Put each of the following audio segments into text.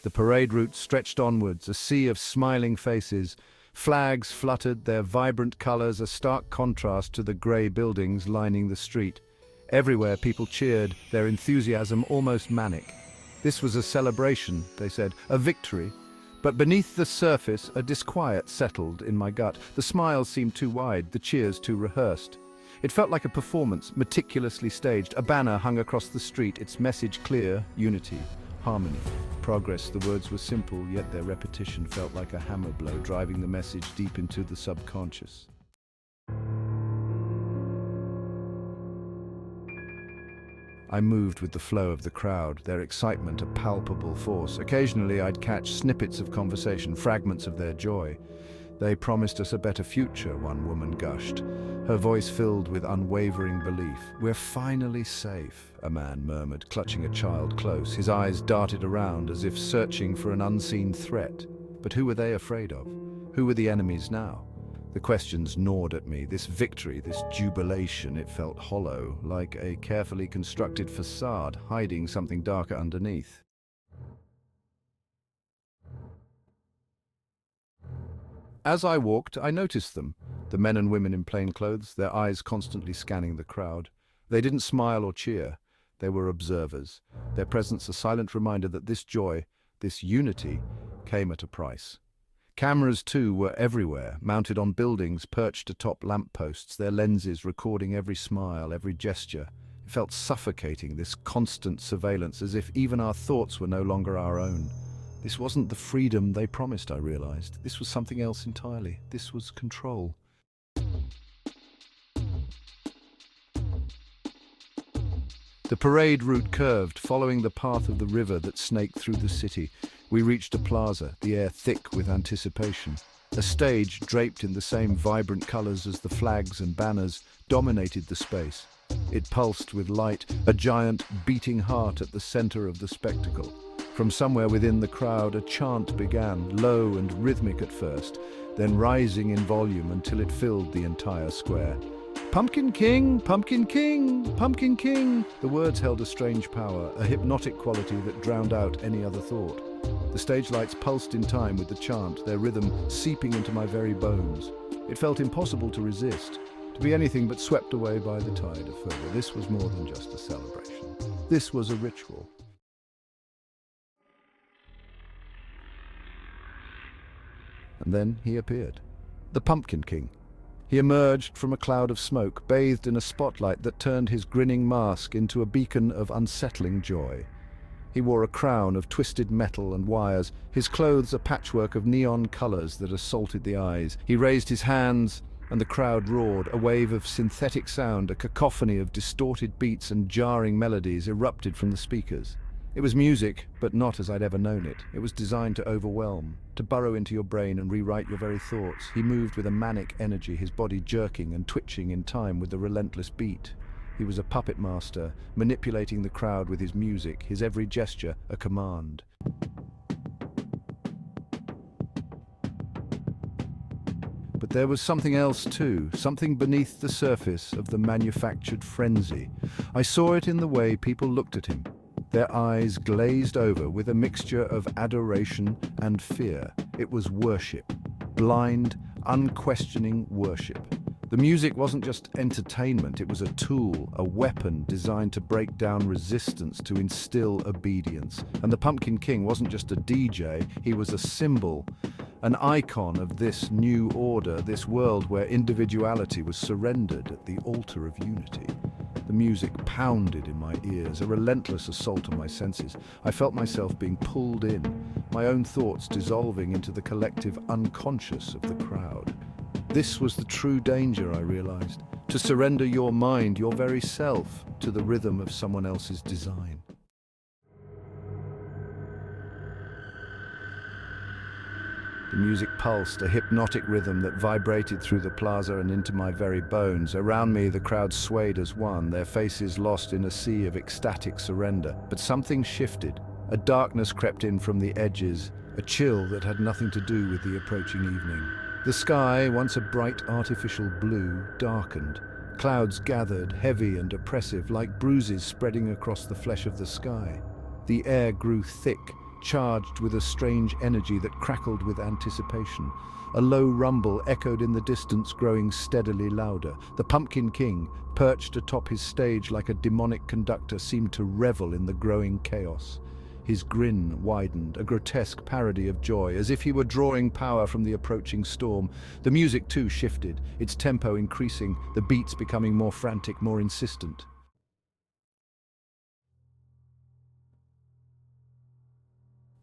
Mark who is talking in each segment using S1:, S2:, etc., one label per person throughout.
S1: The parade route stretched onwards, a sea of smiling faces. Flags fluttered, their vibrant colors a stark contrast to the grey buildings lining the street. Everywhere people cheered, their enthusiasm almost manic. This was a celebration, they said, a victory. But beneath the surface, a disquiet settled in my gut. The smiles seemed too wide, the cheers too rehearsed. It felt like a performance, meticulously staged. A banner hung across the street, its message clear: unity, harmony, progress. The words were simple, yet their repetition felt like a hammer blow, driving the message deep into the subconscious. I moved with the flow of the crowd, their excitement a palpable force. Occasionally I'd catch snippets of conversation, fragments of their joy. They promised us a better future, one woman gushed, her voice filled with unwavering belief. We're finally safe, a man murmured, clutching a child close. His eyes darted around as if searching for an unseen threat. But who were they afraid of? Who were the enemies now? The questions gnawed at me. This victory, this jubilation, it felt hollow, like a carefully constructed facade, hiding something darker underneath. As I walked, I noticed them, the men and women in plain clothes, their eyes constantly scanning the crowd. They didn't smile or cheer. They were observers, their presence a silent reminder that this joy, this unity, came at a price. Cameras, too, were everywhere, mounted on buildings, perched atop lampposts, their lenses recording every smile, every gesture. It felt suffocating, this constant surveillance, as if even our thoughts were no longer our own. This wasn't the freedom they promised, I realized. This was something else entirely. This was control. The parade route curved, following the path of the river that snaked through the city. We reached a plaza, the air thick with anticipation. A stage, draped in the same vibrant colors as the flags and banners, dominated the space. It pulsed with light, a giant, beating heart at the center of the spectacle. From somewhere within the crowd, a chant began, low and rhythmic at first, then rising in volume until it filled the entire square. "Pumpkin King, Pumpkin King, Pumpkin King." The words held a strange power, a hypnotic quality that drowned out any other thought. The stage lights pulsed in time with the chant, their rhythm seeping into my very bones. It felt impossible to resist, to be anything but swept away by the tide of fervor. This was more than just a celebration. This was a ritual. And then he appeared, the Pumpkin King. He emerged from a cloud of smoke, bathed in a spotlight that turned his grinning mask into a beacon of unsettling joy. He wore a crown of twisted metal and wires, his clothes a patchwork of neon colors that assaulted the eyes. He raised his hands, and the crowd roared. A wave of synthetic sound, a cacophony of distorted beats and jarring melodies erupted from the speakers. It was music, but not as I'd ever known it. It was designed to overwhelm, to burrow into your brain and rewrite your very thoughts. He moved with a manic energy, his body jerking and twitching in time with the relentless beat. He was a puppet master, manipulating the crowd with his music, his every gesture a command. But there was something else too, something beneath the surface of the manufactured frenzy. I saw it in the way people looked at him. Their eyes glazed over with a mixture of adoration and fear. It was worship, blind, unquestioning worship. The music wasn't just entertainment, it was a tool, a weapon designed to break down resistance, to instill obedience. And the Pumpkin King wasn't just a DJ, he was a symbol, an icon of this new order, this world where individuality was surrendered at the altar of unity. The music pounded in my ears, a relentless assault on my senses. I felt myself being pulled in, my own thoughts dissolving into the collective unconscious of the crowd. This was the true danger, I realized, to surrender your mind, your very self, to the rhythm of someone else's design. The music pulsed, a hypnotic rhythm that vibrated through the plaza and into my very bones. Around me, the crowd swayed as one, their faces lost in a sea of ecstatic surrender. But something shifted. A darkness crept in from the edges, a chill that had nothing to do with the approaching evening. The sky, once a bright artificial blue, darkened. Clouds gathered, heavy and oppressive, like bruises spreading across the flesh of the sky. The air grew thick, charged with a strange energy that crackled with anticipation. A low rumble echoed in the distance, growing steadily louder. The Pumpkin King, perched atop his stage like a demonic conductor, seemed to revel in the growing chaos. His grin widened, a grotesque parody of joy, as if he were drawing power from the approaching storm. The music too shifted, its tempo increasing, the beats becoming more frantic, more insistent.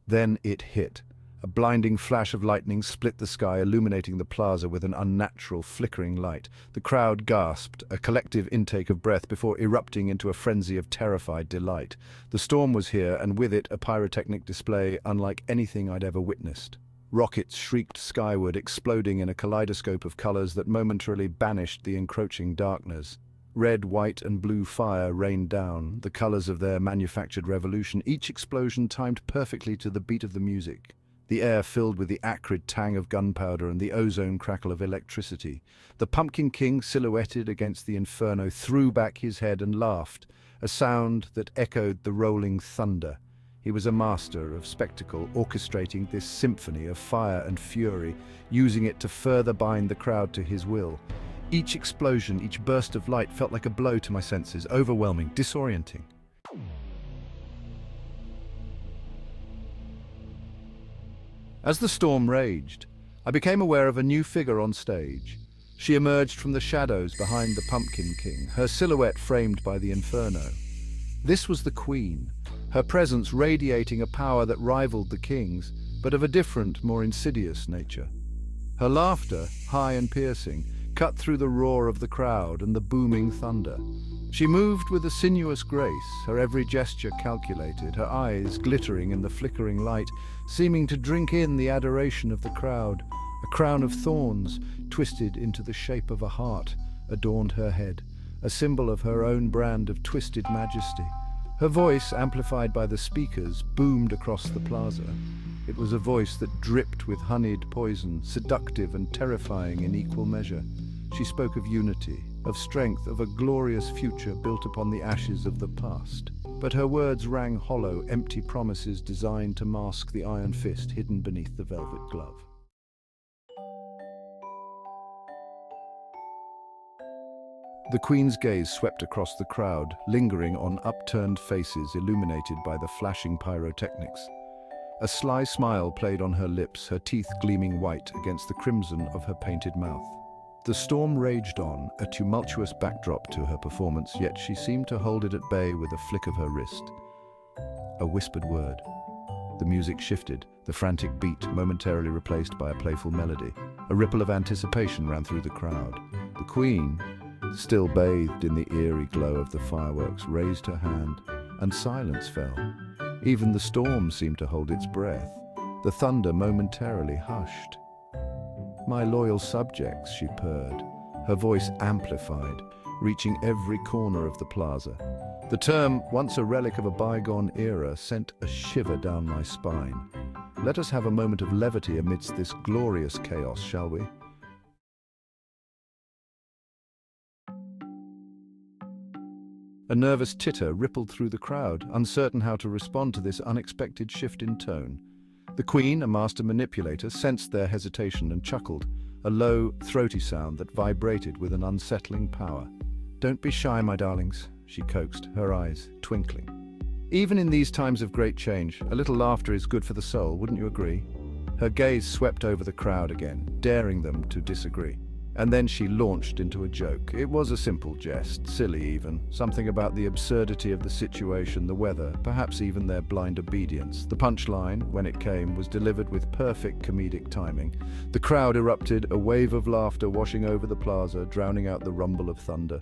S1: Then it hit. A blinding flash of lightning split the sky, illuminating the plaza with an unnatural, flickering light. The crowd gasped, a collective intake of breath, before erupting into a frenzy of terrified delight. The storm was here, and with it a pyrotechnic display unlike anything I'd ever witnessed. Rockets shrieked skyward, exploding in a kaleidoscope of colors that momentarily banished the encroaching darkness. Red, white, and blue fire rained down, the colors of their manufactured revolution, each explosion timed perfectly to the beat of the music. The air filled with the acrid tang of gunpowder and the ozone crackle of electricity. The Pumpkin King, silhouetted against the inferno, threw back his head and laughed, a sound that echoed the rolling thunder. He was a master of spectacle, orchestrating this symphony of fire and fury, using it to further bind the crowd to his will. Each explosion, each burst of light felt like a blow to my senses, overwhelming, disorienting. As the storm raged, I became aware of a new figure on stage. She emerged from the shadows behind the Pumpkin King, her silhouette framed by the inferno. This was the Queen, her presence radiating a power that rivaled the King's, but of a different, more insidious nature. Her laughter, high and piercing, cut through the roar of the crowd and the booming thunder. She moved with a sinuous grace, her every gesture calculated, her eyes glittering in the flickering light, seeming to drink in the adoration of the crowd. A crown of thorns, twisted into the shape of a heart, adorned her head, a symbol of her own brand of twisted majesty. Her voice, amplified by the speakers, boomed across the plaza. It was a voice that dripped with honeyed poison, seductive and terrifying in equal measure. She spoke of unity, of strength, of a glorious future built upon the ashes of the past. But her words rang hollow, empty promises designed to mask the iron fist hidden beneath the velvet glove. The Queen's gaze swept across the crowd, lingering on upturned faces illuminated by the flashing pyrotechnics. A sly smile played on her lips, her teeth gleaming white against the crimson of her painted mouth. The storm raged on, a tumultuous backdrop to her performance, yet she seemed to hold it at bay with a flick of her wrist. A whispered word. The music shifted, the frantic beat momentarily replaced by a playful melody. A ripple of anticipation ran through the crowd. The Queen, still bathed in the eerie glow of the fireworks, raised her hand, and silence fell. Even the storm seemed to hold its breath. The thunder momentarily hushed. "My loyal subjects," she purred, her voice amplified, reaching every corner of the plaza. The term, once a relic of a bygone era, sent a shiver down my spine. Let us have a moment of levity amidst this glorious chaos, shall we? A nervous titter rippled through the crowd, uncertain how to respond to this unexpected shift in tone. The Queen, a master manipulator, sensed their hesitation and chuckled, a low, throaty sound that vibrated with an unsettling power. "Don't be shy, my darlings," she coaxed, her eyes twinkling. "Even in these times of great change, a little laughter is good for the soul, wouldn't you agree?" Her gaze swept over the crowd again, daring them to disagree. And then she launched into a joke. It was a simple jest, silly even, something about the absurdity of the situation, the weather, perhaps even their blind obedience. The punchline, when it came, was delivered with perfect comedic timing. The crowd erupted, a wave of laughter washing over the plaza, drowning out the rumble of thunder.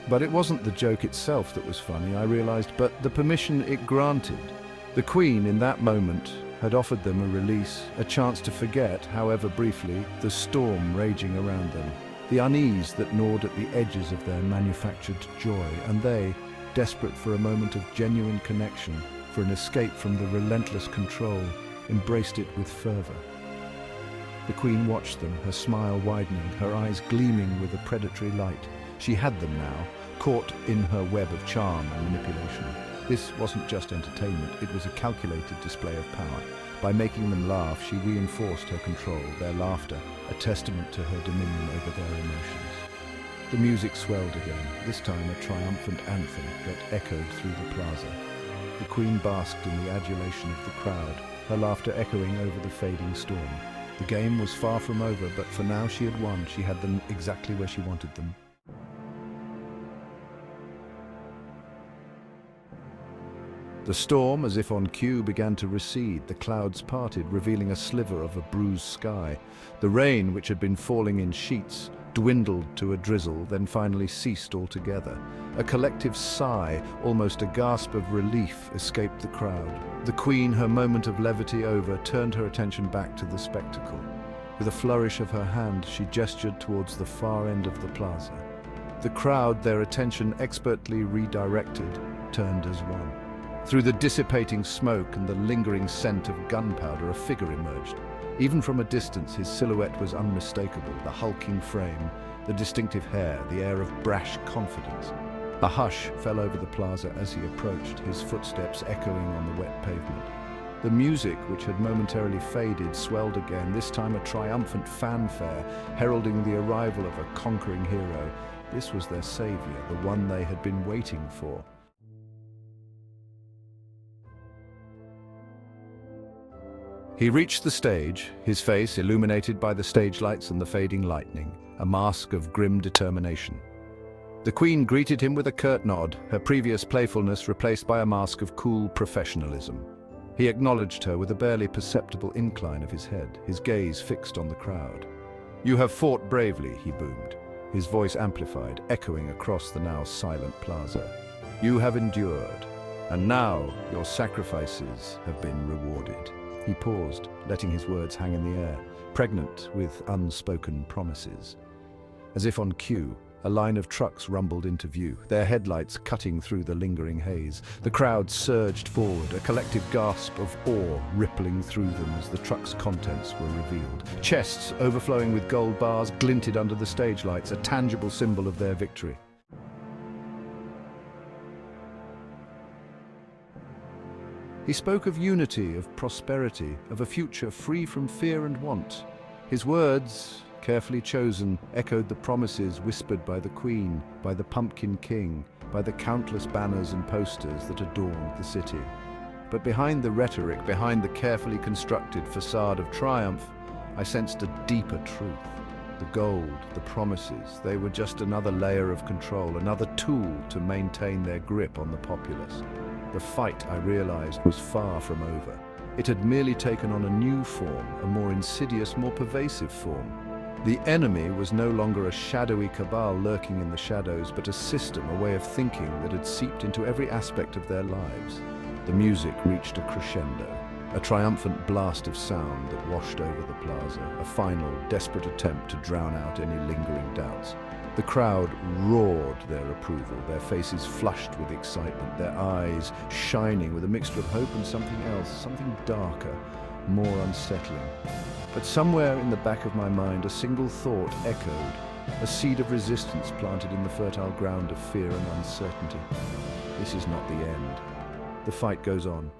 S1: But it wasn't the joke itself that was funny, I realized, but the permission it granted. The Queen, in that moment, had offered them a release, a chance to forget, however briefly, the storm raging around them, the unease that gnawed at the edges of their manufactured joy, and they, desperate for a moment of genuine connection, for an escape from the relentless control, embraced it with fervor. The Queen watched them, her smile widening, her eyes gleaming with a predatory light. She had them now, caught in her web of charm and manipulation. This wasn't just entertainment, it was a calculated display of power. By making them laugh, she reinforced her control, their laughter, a testament to her dominion over their emotions. The music swelled again, this time a triumphant anthem that echoed through the plaza. The Queen basked in the adulation of the crowd, her laughter echoing over the fading storm. The game was far from over, but for now she had won. She had them exactly where she wanted them. The storm, as if on cue, began to recede. The clouds parted, revealing a sliver of a bruised sky. The rain, which had been falling in sheets, dwindled to a drizzle, then finally ceased altogether. A collective sigh, almost a gasp of relief, escaped the crowd. The Queen, her moment of levity over, turned her attention back to the spectacle. With a flourish of her hand, she gestured towards the far end of the plaza. The crowd, their attention expertly redirected, turned as one. Through the dissipating smoke and the lingering scent of gunpowder, a figure emerged. Even from a distance, his silhouette was unmistakable, the hulking frame, the distinctive hair, the air of brash confidence. A hush fell over the plaza as he approached, his footsteps echoing on the wet pavement. The music, which had momentarily faded, swelled again, this time a triumphant fanfare, heralding the arrival of a conquering hero. This was their savior, the one they had been waiting for. He reached the stage, his face illuminated by the stage lights and the fading lightning, a mask of grim determination. The Queen greeted him with a curt nod, her previous playfulness replaced by a mask of cool professionalism. He acknowledged her with a barely perceptible incline of his head, his gaze fixed on the crowd. "You have fought bravely," he boomed, his voice amplified, echoing across the now silent plaza. "You have endured, and now your sacrifices have been rewarded." He paused, letting his words hang in the air, pregnant with unspoken promises. As if on cue, a line of trucks rumbled into view, their headlights cutting through the lingering haze. The crowd surged forward, a collective gasp of awe rippling through them as the truck's contents were revealed. Chests overflowing with gold bars glinted under the stage lights, a tangible symbol of their victory. He spoke of unity, of prosperity, of a future free from fear and want. His words, carefully chosen, echoed the promises whispered by the Queen, by the Pumpkin King, by the countless banners and posters that adorned the city. But behind the rhetoric, behind the carefully constructed facade of triumph, I sensed a deeper truth. The gold, the promises, they were just another layer of control, another tool to maintain their grip on the populace. The fight, I realized, was far from over. It had merely taken on a new form, a more insidious, more pervasive form. The enemy was no longer a shadowy cabal lurking in the shadows, but a system, a way of thinking that had seeped into every aspect of their lives. The music reached a crescendo, a triumphant blast of sound that washed over the plaza, a final, desperate attempt to drown out any lingering doubts. The crowd roared their approval, their faces flushed with excitement, their eyes shining with a mixture of hope and something else, something darker, more unsettling. But somewhere in the back of my mind, a single thought echoed, a seed of resistance planted in the fertile ground of fear and uncertainty. This is not the end. The fight goes on.